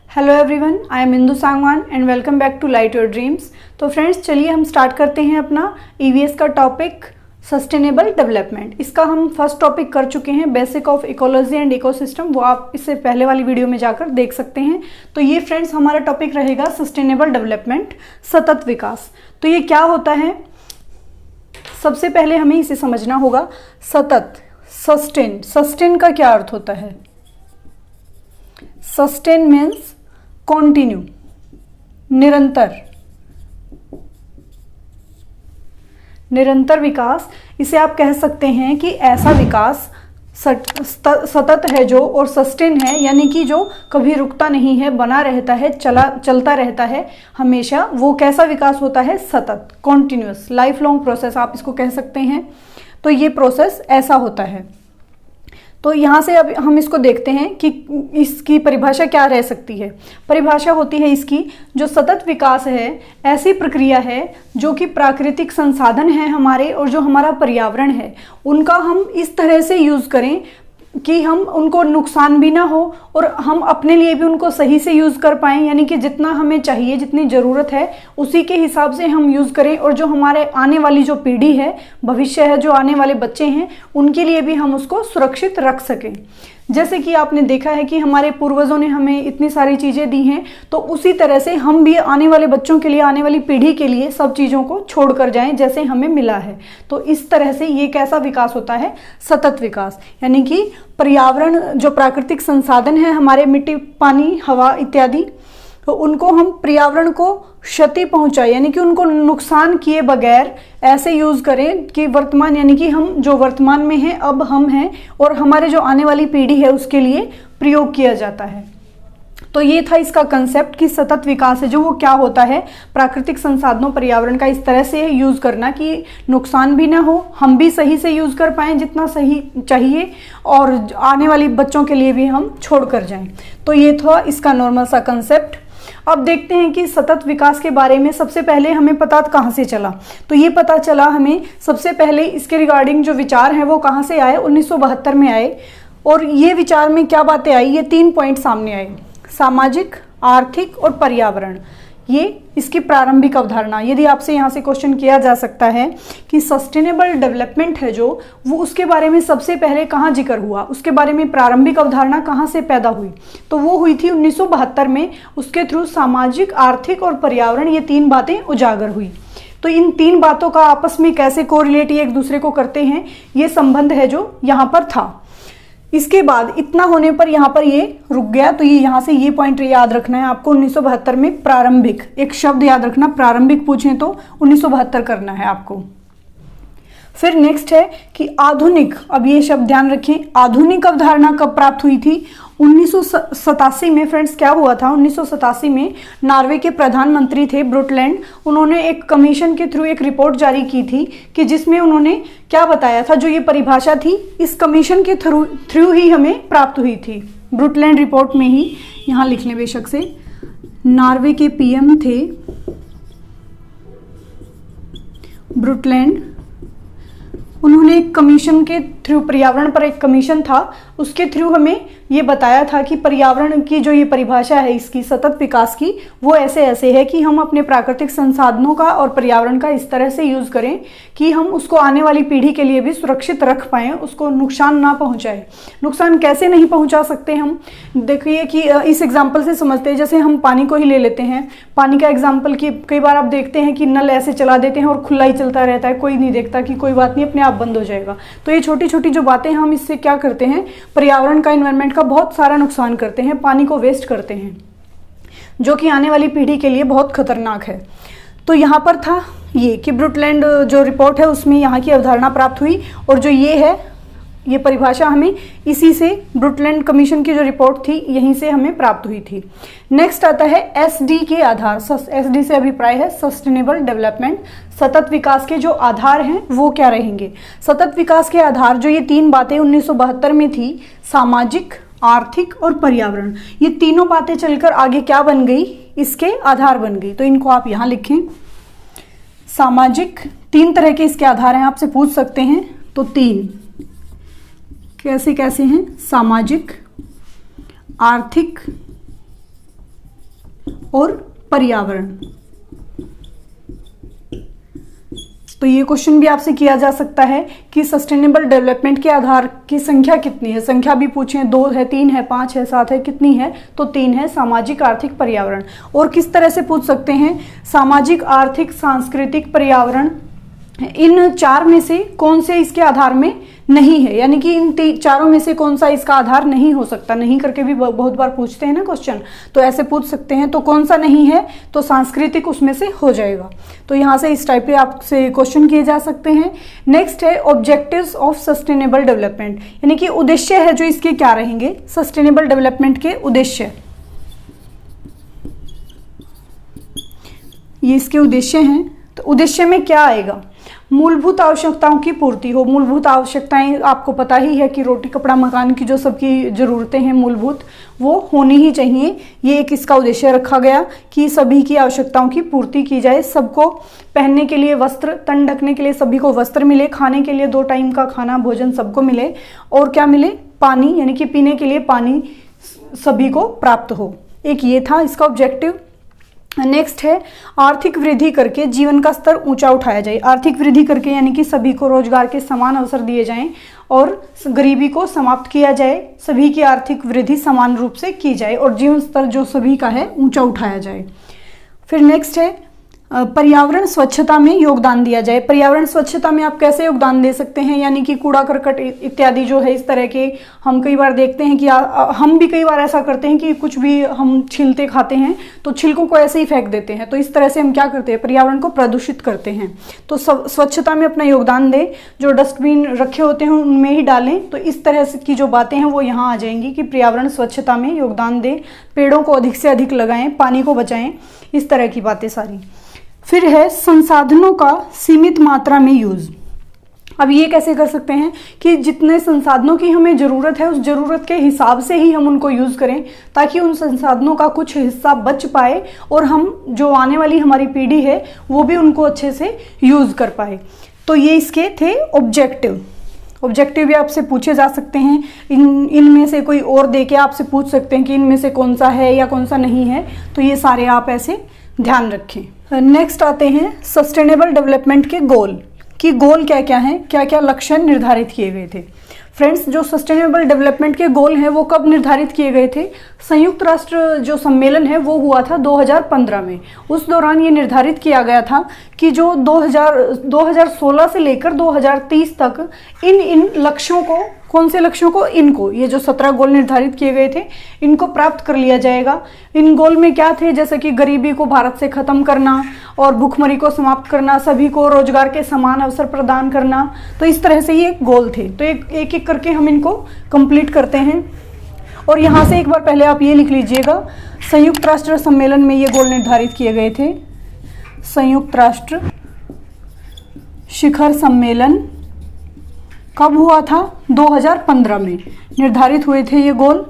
Hello everyone, I am Indu Sangwan and welcome back to light your dreams. तो friends, चलिए हम start करते हैं अपना ईवीएस का टॉपिक सस्टेनेबल डेवलपमेंट। इसका हम फर्स्ट टॉपिक कर चुके हैं, basic of ecology and ecosystem. वो आप इससे पहले वाली वीडियो में जाकर देख सकते हैं। तो ये फ्रेंड्स हमारा टॉपिक रहेगा सस्टेनेबल डेवलपमेंट, सतत विकास। तो ये क्या होता है, सबसे पहले हमें इसे समझना होगा। सतत, सस्टेन, सस्टेन का क्या अर्थ होता है? सस्टेन मीन्स कॉन्टिन्यू, निरंतर, निरंतर विकास। इसे आप कह सकते हैं कि ऐसा विकास सतत है जो, और सस्टेन है यानी कि जो कभी रुकता नहीं है, बना रहता है, चलता रहता है हमेशा। वो कैसा विकास होता है? सतत, कॉन्टिन्यूअस, लाइफ लॉन्ग प्रोसेस आप इसको कह सकते हैं। तो ये प्रोसेस ऐसा होता है। तो यहाँ से अब हम इसको देखते हैं कि इसकी परिभाषा क्या रह सकती है। परिभाषा होती है इसकी, जो सतत विकास है ऐसी प्रक्रिया है जो कि प्राकृतिक संसाधन है हमारे और जो हमारा पर्यावरण है उनका हम इस तरह से यूज़ करें कि हम उनको नुकसान भी ना हो और हम अपने लिए भी उनको सही से यूज़ कर पाएँ। यानी कि जितना हमें चाहिए, जितनी ज़रूरत है उसी के हिसाब से हम यूज़ करें, और जो हमारे आने वाली जो पीढ़ी है, भविष्य है, जो आने वाले बच्चे हैं, उनके लिए भी हम उसको सुरक्षित रख सकें। जैसे कि आपने देखा है कि हमारे पूर्वजों ने हमें इतनी सारी चीज़ें दी हैं, तो उसी तरह से हम भी आने वाले बच्चों के लिए, आने वाली पीढ़ी के लिए सब चीज़ों को छोड़ कर जाएं जैसे हमें मिला है। तो इस तरह से ये कैसा विकास होता है? सतत विकास। यानी कि पर्यावरण, जो प्राकृतिक संसाधन है हमारे, मिट्टी, पानी, हवा इत्यादि, तो उनको हम पर्यावरण को क्षति पहुंचाए यानी कि उनको नुकसान किए बगैर ऐसे यूज़ करें कि वर्तमान, यानी कि हम जो वर्तमान में हैं अब हम हैं, और हमारे जो आने वाली पीढ़ी है उसके लिए प्रयोग किया जाता है। तो ये था इसका कंसेप्ट कि सतत विकास है जो वो क्या होता है, प्राकृतिक संसाधनों, पर्यावरण का इस तरह से यूज़ करना कि नुकसान भी ना हो, हम भी सही से यूज़ कर पाएँ जितना सही चाहिए, और आने वाली बच्चों के लिए भी हम छोड़ कर जाएँ। तो ये था इसका नॉर्मल सा कंसेप्ट। अब देखते हैं कि सतत विकास के बारे में सबसे पहले हमें पता कहाँ से चला। तो ये पता चला हमें सबसे पहले, इसके रिगार्डिंग जो विचार हैं वो कहाँ से आए? 1972 में आए। और ये विचार में क्या बातें आई? ये 3 पॉइंट सामने आए: सामाजिक, आर्थिक और पर्यावरण। ये इसकी प्रारंभिक अवधारणा। यदि आपसे यहाँ से क्वेश्चन किया जा सकता है कि सस्टेनेबल डेवलपमेंट है जो, वो उसके बारे में सबसे पहले कहाँ जिक्र हुआ, उसके बारे में प्रारंभिक अवधारणा कहाँ से पैदा हुई, तो वो हुई थी 1972 में। उसके थ्रू सामाजिक, आर्थिक और पर्यावरण, ये 3 बातें उजागर हुई। तो इन 3 बातों का आपस में कैसे कोरिलेट एक दूसरे को करते हैं, ये संबंध है जो यहाँ पर था। इसके बाद इतना होने पर यहाँ पर ये रुक गया। तो ये यहाँ से ये पॉइंट याद रखना है आपको। 1972 में प्रारंभिक, एक शब्द याद रखना, प्रारंभिक पूछें तो 1972 करना है आपको। फिर नेक्स्ट है कि आधुनिक। अब ये शब्द ध्यान रखें, आधुनिक अवधारणा कब प्राप्त हुई थी? 1987 में। फ्रेंड्स क्या हुआ था? 1987 में नॉर्वे के प्रधानमंत्री थे ब्रुटलैंड, उन्होंने एक कमीशन के थ्रू एक रिपोर्ट जारी की थी कि जिसमें उन्होंने क्या बताया था, जो ये परिभाषा थी इस कमीशन के थ्रू ही हमें प्राप्त हुई थी, ब्रुटलैंड रिपोर्ट में ही। यहाँ लिख लें बेशक से, नॉर्वे के पीएम थे ब्रुटलैंड, उन्होंने एक कमीशन के थ्रू, पर्यावरण पर एक कमीशन था, उसके थ्रू हमें ये बताया था कि पर्यावरण की जो ये परिभाषा है इसकी, सतत विकास की, वो ऐसे ऐसे है कि हम अपने प्राकृतिक संसाधनों का और पर्यावरण का इस तरह से यूज़ करें कि हम उसको आने वाली पीढ़ी के लिए भी सुरक्षित रख पाएँ, उसको नुकसान ना पहुँचाए। नुकसान कैसे नहीं पहुँचा सकते हम? देखिए कि इस एग्जाम्पल से समझते हैं। जैसे हम पानी को ही ले लेते हैं, पानी का एग्जाम्पल कि कई बार आप देखते हैं कि नल ऐसे चला देते हैं और खुला ही चलता रहता है, कोई नहीं देखता कि कोई बात नहीं, अपने आप बंद हो जाएगा। तो ये छोटी छोटी जो बातें हम इससे क्या करते हैं, पर्यावरण का, इन्वायरमेंट का बहुत सारा नुकसान करते हैं, पानी को वेस्ट करते हैं, जो कि आने वाली पीढ़ी के लिए बहुत खतरनाक है। तो यहाँ पर था ये कि ब्रुटलैंड जो रिपोर्ट है उसमें यहाँ की अवधारणा प्राप्त हुई, और जो ये है, ये परिभाषा हमें इसी से, ब्रुटलैंड कमीशन की जो रिपोर्ट थी यहीं से हमें प्राप्त हुई थी। नेक्स्ट आता है एसडी के आधार। एसडी से अभिप्राय है सस्टेनेबल डेवलपमेंट। सतत विकास के जो आधार हैं वो क्या रहेंगे? सतत विकास के आधार जो ये 3 बातें 1972 में थी, सामाजिक, आर्थिक और पर्यावरण, ये तीनों बातें चलकर आगे क्या बन गई? इसके आधार बन गई। तो इनको आप यहाँ लिखें। सामाजिक, 3 तरह के इसके आधार हैं, आपसे पूछ सकते हैं। तो 3 कैसे कैसे हैं? सामाजिक, आर्थिक और पर्यावरण। तो ये क्वेश्चन भी आपसे किया जा सकता है कि सस्टेनेबल डेवलपमेंट के आधार की संख्या कितनी है। संख्या भी पूछें, 2 है, 3 है, 5 है, 7 है, कितनी है? तो 3 है, सामाजिक, आर्थिक, पर्यावरण। और किस तरह से पूछ सकते हैं? सामाजिक, आर्थिक, सांस्कृतिक, पर्यावरण, इन 4 में से कौन से इसके आधार में नहीं है, यानी कि इन 4 में से कौन सा इसका आधार नहीं हो सकता। नहीं करके भी बहुत बार पूछते हैं ना क्वेश्चन, तो ऐसे पूछ सकते हैं। तो कौन सा नहीं है? तो सांस्कृतिक उसमें से हो जाएगा। तो यहाँ से इस टाइप के आपसे क्वेश्चन किए जा सकते हैं। नेक्स्ट है ऑब्जेक्टिव्स ऑफ सस्टेनेबल डेवलपमेंट, यानी कि उद्देश्य है जो इसके क्या रहेंगे, सस्टेनेबल डेवलपमेंट के उद्देश्य। ये इसके उद्देश्य हैं। तो उद्देश्य में क्या आएगा? मूलभूत आवश्यकताओं की पूर्ति हो। मूलभूत आवश्यकताएं आपको पता ही है कि रोटी कपड़ा मकान की जो सबकी ज़रूरतें हैं मूलभूत, वो होनी ही चाहिए। ये एक इसका उद्देश्य रखा गया कि सभी की आवश्यकताओं की पूर्ति की जाए। सबको पहनने के लिए वस्त्र, तन ढकने के लिए सभी को वस्त्र मिले, खाने के लिए 2 टाइम का खाना भोजन सबको मिले, और क्या मिले? पानी, यानी कि पीने के लिए पानी सभी को प्राप्त हो। एक ये था इसका ऑब्जेक्टिव। नेक्स्ट है आर्थिक वृद्धि करके जीवन का स्तर ऊंचा उठाया जाए। आर्थिक वृद्धि करके यानी कि सभी को रोजगार के समान अवसर दिए जाएं और गरीबी को समाप्त किया जाए, सभी की आर्थिक वृद्धि समान रूप से की जाए और जीवन स्तर जो सभी का है ऊंचा उठाया जाए। फिर नेक्स्ट है पर्यावरण स्वच्छता में योगदान दिया जाए। पर्यावरण स्वच्छता में आप कैसे योगदान दे सकते हैं, यानी कि कूड़ा करकट इत्यादि जो है इस तरह के हम कई बार देखते हैं कि हम भी कई बार ऐसा करते हैं कि कुछ भी हम छिलते खाते हैं तो छिलकों को ऐसे ही फेंक देते हैं। तो इस तरह से हम क्या करते हैं? पर्यावरण को प्रदूषित करते हैं। तो स्वच्छता में अपना योगदान दें, जो डस्टबिन रखे होते हैं उनमें ही डालें। तो इस तरह से की जो बातें हैं वो यहाँ आ जाएंगी कि पर्यावरण स्वच्छता में योगदान दें, पेड़ों को अधिक से अधिक लगाएं, पानी को बचाएं, इस तरह की बातें सारी। फिर है संसाधनों का सीमित मात्रा में यूज। अब ये कैसे कर सकते हैं कि जितने संसाधनों की हमें ज़रूरत है उस ज़रूरत के हिसाब से ही हम उनको यूज़ करें, ताकि उन संसाधनों का कुछ हिस्सा बच पाए और हम जो आने वाली हमारी पीढ़ी है वो भी उनको अच्छे से यूज़ कर पाए। तो ये इसके थे ऑब्जेक्टिव। ऑब्जेक्टिव भी आपसे पूछे जा सकते हैं। इनमें से कोई और दे के आपसे पूछ सकते हैं कि इनमें से कौन सा है या कौन सा नहीं है। तो ये सारे आप ऐसे ध्यान रखें। नेक्स्ट आते हैं सस्टेनेबल डेवलपमेंट के गोल, कि गोल क्या क्या हैं, क्या क्या लक्ष्य निर्धारित किए गए थे। फ्रेंड्स, जो सस्टेनेबल डेवलपमेंट के गोल हैं वो कब निर्धारित किए गए थे? संयुक्त राष्ट्र जो सम्मेलन है वो हुआ था 2015 में। उस दौरान ये निर्धारित किया गया था कि जो 2016 से लेकर 2030 तक इन लक्ष्यों को, कौन से लक्ष्यों को? इनको, ये जो 17 गोल निर्धारित किए गए थे इनको प्राप्त कर लिया जाएगा। इन गोल में क्या थे? जैसे कि गरीबी को भारत से खत्म करना और भूखमरी को समाप्त करना, सभी को रोजगार के समान अवसर प्रदान करना। तो इस तरह से ये गोल थे। तो एक एक करके हम इनको कंप्लीट करते हैं। और यहाँ से एक बार पहले आप ये लिख लीजिएगा, संयुक्त राष्ट्र सम्मेलन में ये गोल निर्धारित किए गए थे। संयुक्त राष्ट्र शिखर सम्मेलन कब हुआ था? 2015 में निर्धारित हुए थे ये गोल।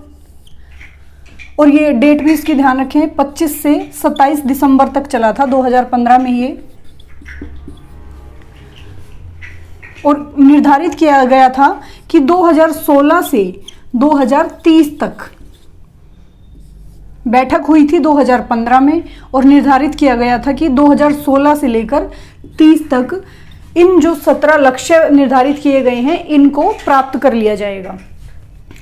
और ये डेट भी इसकी ध्यान रखें, 25 से 27 दिसंबर तक चला था 2015 में ये। और निर्धारित किया गया था कि 2016 से 2030 तक, बैठक हुई थी 2015 में और निर्धारित किया गया था कि 2016 से लेकर 30 तक इन जो 17 लक्ष्य निर्धारित किए गए हैं इनको प्राप्त कर लिया जाएगा।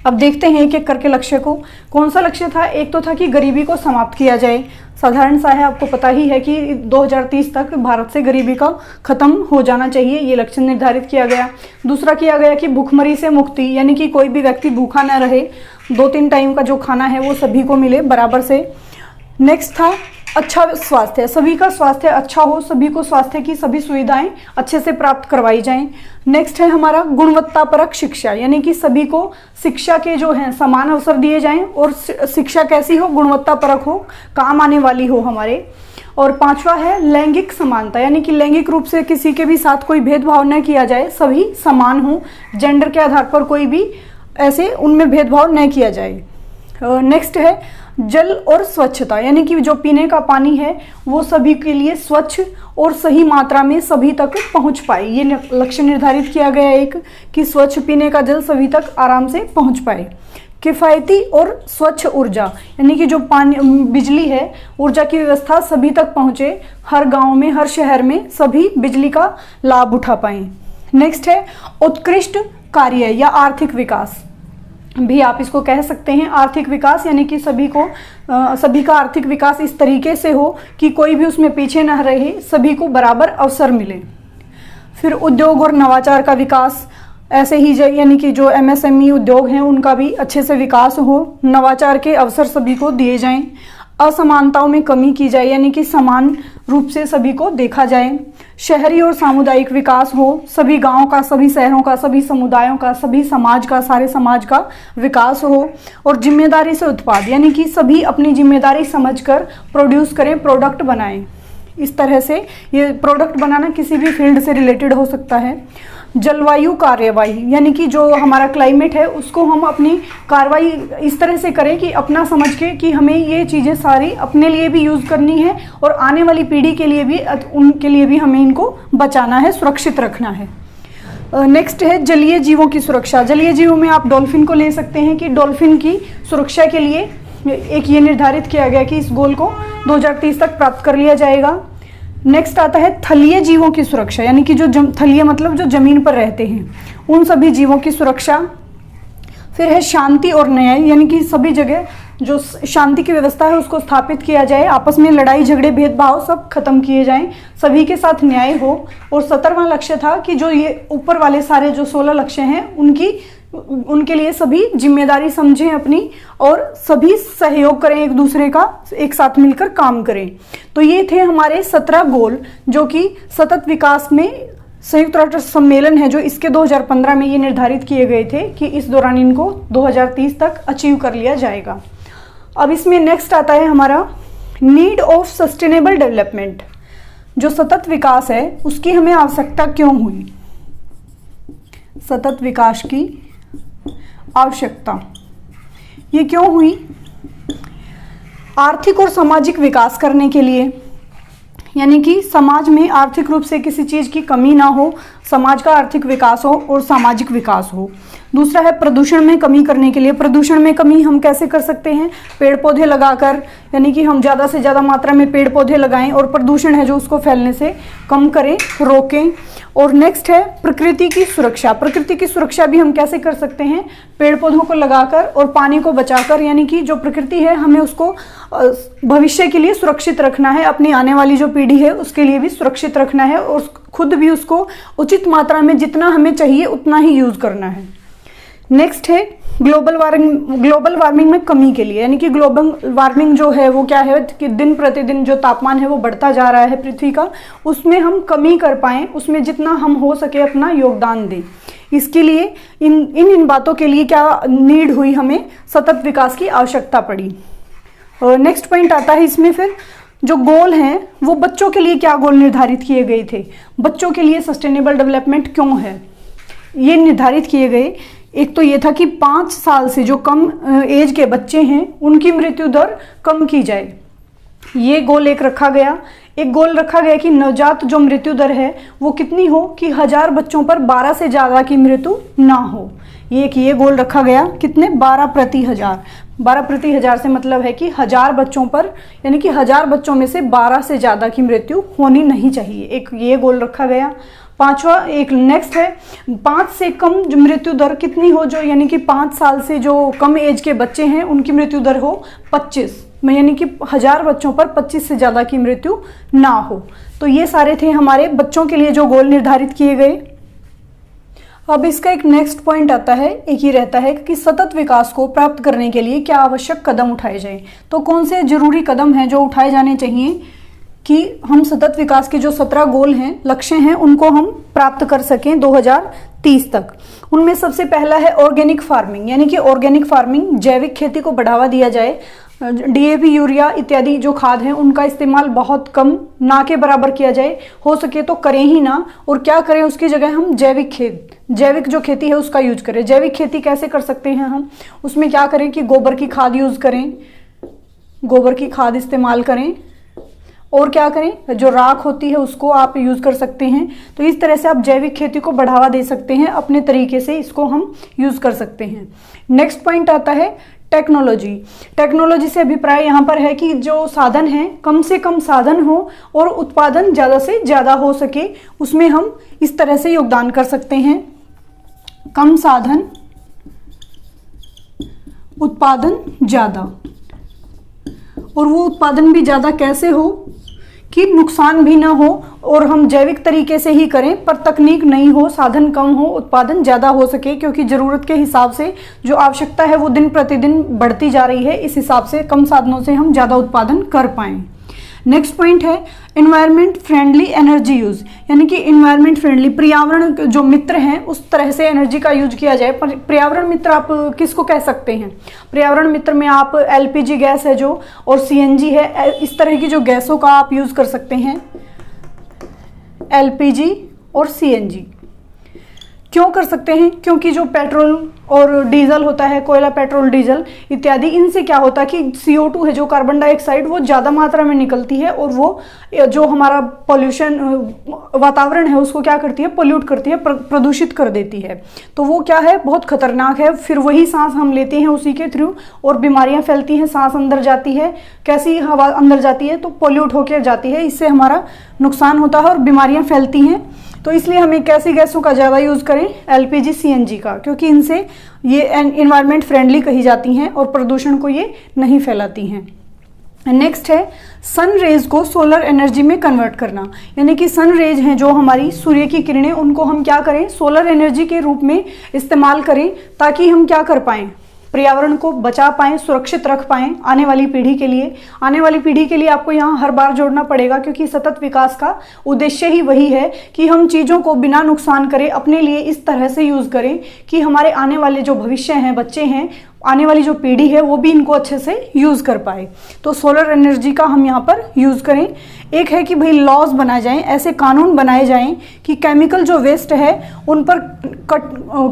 अब देखते हैं एक एक करके लक्ष्य को। कौन सा लक्ष्य था? एक तो था कि गरीबी को समाप्त किया जाए। साधारण सा है, आपको पता ही है कि 2030 तक भारत से गरीबी का खत्म हो जाना चाहिए, ये लक्ष्य निर्धारित किया गया। दूसरा किया गया कि भूखमरी से मुक्ति, यानी कि कोई भी व्यक्ति भूखा न रहे, 2-3 टाइम का जो खाना है वो सभी को मिले बराबर से। नेक्स्ट था अच्छा स्वास्थ्य, सभी का स्वास्थ्य अच्छा हो, सभी को स्वास्थ्य की सभी सुविधाएं अच्छे से प्राप्त करवाई जाएं। नेक्स्ट है हमारा गुणवत्तापरक शिक्षा, यानी कि सभी को शिक्षा के जो हैं समान अवसर दिए जाएं और शिक्षा कैसी हो? गुणवत्तापरक हो, काम आने वाली हो हमारे। और 5वां है लैंगिक समानता, यानी कि लैंगिक रूप से किसी के भी साथ कोई भेदभाव न किया जाए, सभी समान हो, जेंडर के आधार पर कोई भी ऐसे उनमें भेदभाव न किया जाए। नेक्स्ट है जल और स्वच्छता, यानी कि जो पीने का पानी है वो सभी के लिए स्वच्छ और सही मात्रा में सभी तक पहुंच पाए। ये लक्ष्य निर्धारित किया गया है एक, कि स्वच्छ पीने का जल सभी तक आराम से पहुंच पाए। किफ़ायती और स्वच्छ ऊर्जा, यानी कि जो पानी बिजली है, ऊर्जा की व्यवस्था सभी तक पहुँचे, हर गांव में, हर शहर में सभी बिजली का लाभ उठा पाएँ। नेक्स्ट है उत्कृष्ट कार्य या आर्थिक विकास, भी आप इसको कह सकते हैं आर्थिक विकास, यानी कि सभी का आर्थिक विकास इस तरीके से हो कि कोई भी उसमें पीछे न रहे, सभी को बराबर अवसर मिले। फिर उद्योग और नवाचार का विकास, ऐसे ही यानी कि जो MSME उद्योग हैं उनका भी अच्छे से विकास हो, नवाचार के अवसर सभी को दिए जाएं, असमानताओं में कमी की जाए, यानी कि समान रूप से सभी को देखा जाए, शहरी और सामुदायिक विकास हो, सभी गांवों का, सभी शहरों का, सभी समुदायों का, सभी समाज का, सारे समाज का विकास हो, और जिम्मेदारी से उत्पाद, यानी कि सभी अपनी जिम्मेदारी समझकर प्रोड्यूस करें, प्रोडक्ट बनाएं। इस तरह से ये प्रोडक्ट बनाना किसी भी फील्ड से रिलेटेड हो सकता है। जलवायु कार्यवाही, यानी कि जो हमारा क्लाइमेट है उसको हम अपनी कार्रवाई इस तरह से करें कि अपना समझ के कि हमें ये चीज़ें सारी अपने लिए भी यूज़ करनी है और आने वाली पीढ़ी के लिए भी, उनके लिए भी हमें इनको बचाना है, सुरक्षित रखना है। नेक्स्ट है जलीय जीवों की सुरक्षा। जलीय जीवों में आप डॉल्फिन को ले सकते हैं कि डॉल्फिन की सुरक्षा के लिए एक ये निर्धारित किया गया कि इस गोल को 2030 तक प्राप्त कर लिया जाएगा। नेक्स्ट आता है थलीय जीवों की सुरक्षा, यानी कि जो थलीय मतलब जो जमीन पर रहते हैं उन सभी जीवों की सुरक्षा। फिर है शांति और न्याय, यानी कि सभी जगह जो शांति की व्यवस्था है उसको स्थापित किया जाए, आपस में लड़ाई झगड़े भेदभाव सब खत्म किए जाएं, सभी के साथ न्याय हो। और 17वां लक्ष्य था कि जो ये ऊपर वाले सारे जो 16 लक्ष्य हैं उनके लिए सभी जिम्मेदारी समझें अपनी और सभी सहयोग करें, एक दूसरे का एक साथ मिलकर काम करें। तो ये थे हमारे 17 गोल जो कि सतत विकास में संयुक्त राष्ट्र सम्मेलन है जो इसके 2015 में ये निर्धारित किए गए थे कि इस दौरान इनको 2030 तक अचीव कर लिया जाएगा। अब इसमें नेक्स्ट आता है हमारा नीड ऑफ सस्टेनेबल डेवलपमेंट। जो सतत विकास है उसकी हमें आवश्यकता क्यों हुई, सतत विकास की आवश्यकता ये क्यों हुई? आर्थिक और सामाजिक विकास करने के लिए, यानी कि समाज में आर्थिक रूप से किसी चीज़ की कमी ना हो, समाज का आर्थिक विकास हो और सामाजिक विकास हो। दूसरा है प्रदूषण में कमी करने के लिए। प्रदूषण में कमी हम कैसे कर सकते हैं? पेड़ पौधे लगाकर, यानी कि हम ज़्यादा से ज़्यादा मात्रा में पेड़ पौधे लगाएं और प्रदूषण है जो उसको फैलने से कम करें, रोकें। और नेक्स्ट है प्रकृति की सुरक्षा। प्रकृति की सुरक्षा भी हम कैसे कर सकते हैं? पेड़ पौधों को लगाकर और पानी को बचाकर, यानी कि जो प्रकृति है हमें उसको भविष्य के लिए सुरक्षित रखना है, अपनी आने वाली जो पीढ़ी है उसके लिए भी सुरक्षित रखना है और खुद भी उसको उचित मात्रा में जितना हमें चाहिए उतना ही यूज करना है। नेक्स्ट है ग्लोबल वार्मिंग में कमी के लिए, यानी कि ग्लोबल वार्मिंग जो है वो क्या है कि दिन प्रतिदिन जो तापमान है वो बढ़ता जा रहा है पृथ्वी का, उसमें हम कमी कर पाएं, उसमें जितना हम हो सके अपना योगदान दें। इसके लिए इन बातों के लिए क्या नीड हुई, हमें सतत विकास की आवश्यकता पड़ी। नेक्स्ट पॉइंट आता है इसमें फिर जो गोल हैं वो बच्चों के लिए क्या गोल निर्धारित किए गए थे, बच्चों के लिए सस्टेनेबल डेवलपमेंट क्यों है ये निर्धारित किए गए। एक तो ये था कि 5 साल से जो कम एज के बच्चे हैं उनकी मृत्यु दर कम की जाए, ये गोल एक रखा गया। एक गोल रखा गया कि नवजात जो मृत्यु दर है वो कितनी हो कि 1000 बच्चों पर 12 से ज़्यादा की मृत्यु ना हो, ये गोल रखा गया। कितने? 12 प्रति 1000। 12 प्रति 1000 से मतलब है कि 1000 बच्चों पर, यानी कि 1000 बच्चों में से 12 से ज़्यादा की मृत्यु होनी नहीं चाहिए, एक ये गोल रखा गया। 5वां एक नेक्स्ट है 5 से कम जो मृत्यु दर कितनी हो, जो यानी कि 5 साल से जो कम एज के बच्चे हैं उनकी मृत्यु दर हो 25 में, यानी कि 1000 बच्चों पर 25 से ज़्यादा की मृत्यु ना हो। तो ये सारे थे हमारे बच्चों के लिए जो गोल निर्धारित किए गए। अब इसका एक नेक्स्ट पॉइंट आता है, एक ही रहता है कि सतत विकास को प्राप्त करने के लिए क्या आवश्यक कदम उठाए जाएं। तो कौन से जरूरी कदम हैं जो उठाए जाने चाहिए कि हम सतत विकास के जो 17 गोल हैं, लक्ष्य हैं, उनको हम प्राप्त कर सकें 2030 तक। उनमें सबसे पहला है ऑर्गेनिक फार्मिंग, यानी कि ऑर्गेनिक फार्मिंग, जैविक खेती को बढ़ावा दिया जाए। DAP, यूरिया इत्यादि जो खाद हैं उनका इस्तेमाल बहुत कम, ना के बराबर किया जाए, हो सके तो करें ही ना। और क्या करें उसकी जगह हम जैविक जो खेती है उसका यूज करें। जैविक खेती कैसे कर सकते हैं हम? उसमें क्या करें कि गोबर की खाद यूज करें, गोबर की खाद इस्तेमाल करें। और क्या करें, जो राख होती है उसको आप यूज़ कर सकते हैं। तो इस तरह से आप जैविक खेती को बढ़ावा दे सकते हैं, अपने तरीके से इसको हम यूज़ कर सकते हैं। नेक्स्ट पॉइंट आता है टेक्नोलॉजी। टेक्नोलॉजी से अभिप्राय यहाँ पर है कि जो साधन है कम से कम साधन हो और उत्पादन ज़्यादा से ज़्यादा हो सके, उसमें हम इस तरह से योगदान कर सकते हैं। कम साधन, उत्पादन ज़्यादा, और वो उत्पादन भी ज़्यादा कैसे हो कि नुकसान भी ना हो और हम जैविक तरीके से ही करें, पर तकनीक नहीं हो, साधन कम हो, उत्पादन ज़्यादा हो सके, क्योंकि ज़रूरत के हिसाब से जो आवश्यकता है वो दिन प्रतिदिन बढ़ती जा रही है। इस हिसाब से कम साधनों से हम ज़्यादा उत्पादन कर पाएँ। नेक्स्ट पॉइंट है इन्वायरमेंट फ्रेंडली एनर्जी यूज़, यानी कि इन्वायरमेंट फ्रेंडली, पर्यावरण जो मित्र हैं उस तरह से एनर्जी का यूज किया जाए। पर्यावरण मित्र आप किसको कह सकते हैं? पर्यावरण मित्र में आप एलपीजी गैस है जो, और सीएनजी है, इस तरह की जो गैसों का आप यूज़ कर सकते हैं। एलपीजी और सीएनजी क्यों कर सकते हैं? क्योंकि जो पेट्रोल और डीजल होता है, कोयला, पेट्रोल, डीजल इत्यादि, इनसे क्या होता है कि CO2 है जो कार्बन डाइऑक्साइड, वो ज़्यादा मात्रा में निकलती है और वो जो हमारा पॉल्यूशन वातावरण है उसको क्या करती है, पोल्यूट करती है, प्रदूषित कर देती है। तो वो क्या है, बहुत खतरनाक है। फिर वही सांस हम लेते हैं उसी के थ्रू और बीमारियां फैलती हैं। सांस अंदर जाती है, कैसी हवा अंदर जाती है, तो पोल्यूट होकर जाती है, इससे हमारा नुकसान होता है और बीमारियां फैलती हैं। तो इसलिए हमें कैसी गैसों का ज़्यादा यूज़ करें? एलपीजी, सीएनजी का, क्योंकि इनसे ये एनवायरनमेंट फ्रेंडली कही जाती हैं और प्रदूषण को ये नहीं फैलाती हैं। नेक्स्ट है सन रेज को सोलर एनर्जी में कन्वर्ट करना, यानी कि सन रेज हैं जो हमारी सूर्य की किरणें, उनको हम क्या करें, सोलर एनर्जी के रूप में इस्तेमाल करें, ताकि हम क्या कर पाएँ, पर्यावरण को बचा पाएं, सुरक्षित रख पाएं आने वाली पीढ़ी के लिए। आने वाली पीढ़ी के लिए आपको यहाँ हर बार जोड़ना पड़ेगा, क्योंकि सतत विकास का उद्देश्य ही वही है कि हम चीज़ों को बिना नुकसान करे अपने लिए इस तरह से यूज़ करें कि हमारे आने वाले जो भविष्य हैं, बच्चे हैं, आने वाली जो पीढ़ी है वो भी इनको अच्छे से यूज़ कर पाए। तो सोलर एनर्जी का हम यहाँ पर यूज़ करें। एक है कि भाई लॉज बनाए जाएं, ऐसे कानून बनाए जाएं कि केमिकल जो वेस्ट है उन पर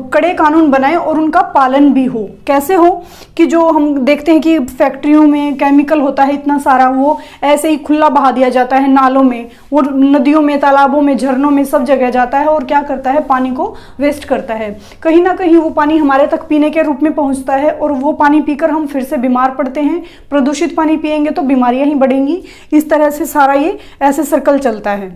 कड़े कानून बनाएं और उनका पालन भी हो। कैसे हो कि जो हम देखते हैं कि फैक्ट्रियों में केमिकल होता है इतना सारा, वो ऐसे ही खुला बहा दिया जाता है नालों में, वो नदियों में, तालाबों में, झरनों में, सब जगह जाता है और क्या करता है, पानी को वेस्ट करता है। कहीं ना कहीं वो पानी हमारे तक पीने के रूप में पहुँचता है और वो पानी पीकर हम फिर से बीमार पड़ते हैं। प्रदूषित पानी पिएंगे तो बीमारियां ही बढ़ेंगी। इस तरह से सारा ये ऐसे सर्कल चलता है।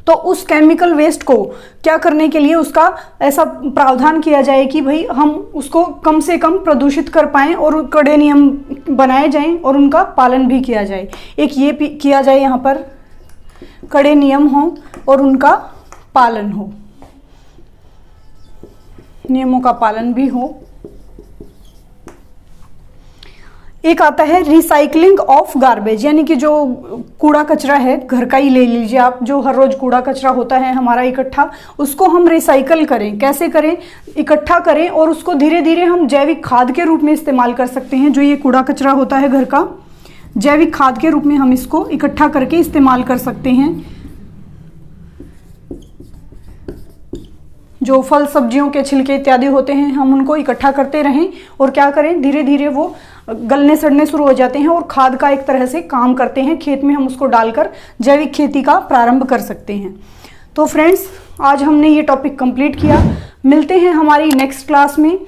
तो उस केमिकल वेस्ट को क्या करने के लिए उसका ऐसा प्रावधान किया जाए कि भाई हम उसको कम से कम प्रदूषित कर पाएं और कड़े नियम बनाए जाएं और उनका पालन भी किया जाए। एक ये किया जाए, यहाँ पर कड़े नियम हो और उनका पालन हो, नियमों का पालन भी हो। एक आता है रिसाइकलिंग ऑफ गार्बेज, यानी कि जो कूड़ा कचरा है, घर का ही ले लीजिए आप, जो हर रोज कूड़ा कचरा होता है हमारा इकट्ठा, उसको हम रिसाइकल करें। कैसे करें? इकट्ठा करें और उसको धीरे धीरे हम जैविक खाद के रूप में इस्तेमाल कर सकते हैं। जो ये कूड़ा कचरा होता है घर का, जैविक खाद के रूप में हम इसको इकट्ठा करके इस्तेमाल कर सकते हैं। जो फल सब्जियों के छिलके इत्यादि होते हैं, हम उनको इकट्ठा करते रहें और क्या करें, धीरे धीरे वो गलने सड़ने शुरू हो जाते हैं और खाद का एक तरह से काम करते हैं। खेत में हम उसको डालकर जैविक खेती का प्रारंभ कर सकते हैं। तो फ्रेंड्स, आज हमने ये टॉपिक कंप्लीट किया। मिलते हैं हमारी नेक्स्ट क्लास में।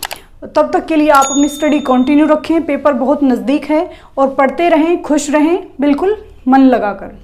तब तक के लिए आप अपनी स्टडी कंटिन्यू रखें। पेपर बहुत नज़दीक है और पढ़ते रहें, खुश रहें, बिल्कुल मन लगाकर।